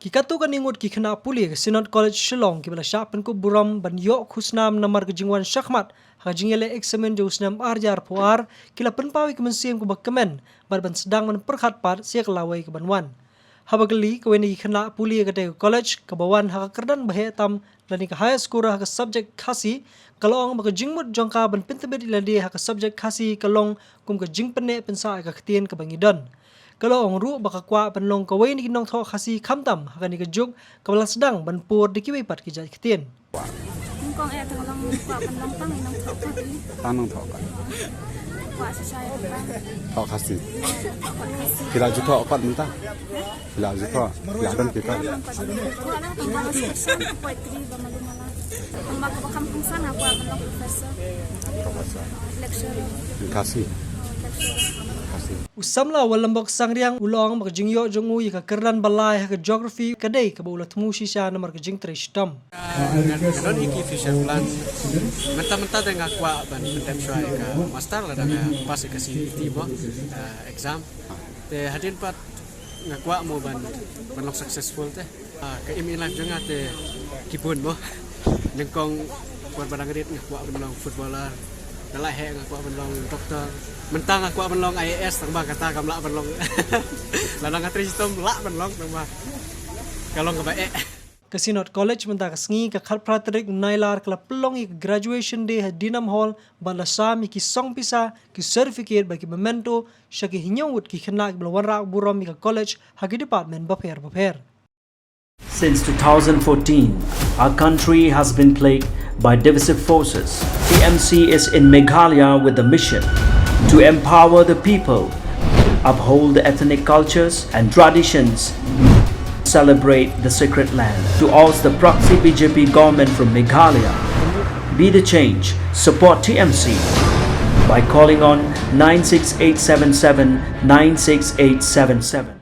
Kikatu kan ingut ki khana puli ke Synod College Shillong ki bala sya pen ku buram ban yo khusnam namar ke jingwan syakmat ha jingele eksamen jo usnam arjar puar kila pen pawi ke mensim ku bakkemen ban sedang men perkhat par siak lawai ke banwan. Habagli ke weni khana puli ke te college ke bawan ha kerdan bahe tam lani ke high school ha ke subject khasi kalong ba ke jingmut jongka ban pentebet ladi ha ke subject khasi kalong kum ke jingpene pensa ke ktien ke bangidon. Kalau orang ru baka kwa penlong kawai ni kinong tho khasi khamtam hakan ni kejuk kabala sedang ban pur dikiwi pat kijat ketien. Kong tengolong kwa penlong tang inong tho pat ni. Tanong tho kan. Kwa sesai apa? Tho khasi. Kila ju tho kan minta. Kila ju tho. Ya kan kita. Kwa na tong section poetry ba malumala. Ang bago kampung sana kwa penlong professor. Lecturer. Khasi. Usamla walambok sangriang ulong mak jingyo jongu ka kerdan balai ha geography kadai ka bula temu sisa nomor ke jing tristam. Don iki future plan. Menta-menta dengan kwa ban pendem syai ka master la da pas ke CET bo exam. Te hadin pat ngakwa mo ban lok successful te. Ke imi life jonga te kipun bo. Nengkong buat barang rit ngakwa ban footballer. Dalai he ngakwa ban doktor. Mentang aku akan long IAS tambah kata kamu lah akan long, lalu ngatri sistem lah akan long tambah kalau nggak baik. Ke Synod College mentang kesengi ke khat praterik nailar kala pelong ik graduation day dinam hall balasam ki song pisa ki certificate bagi memento syaki hinyawut ki khenak belawara buram ke college hagi department baper. Since 2014, our country has been plagued by divisive forces. TMC is in Meghalaya with the mission to empower the people, uphold the ethnic cultures and traditions, celebrate the sacred land. To oust the proxy BJP government from Meghalaya, be the change, support TMC by calling on 96877 96877.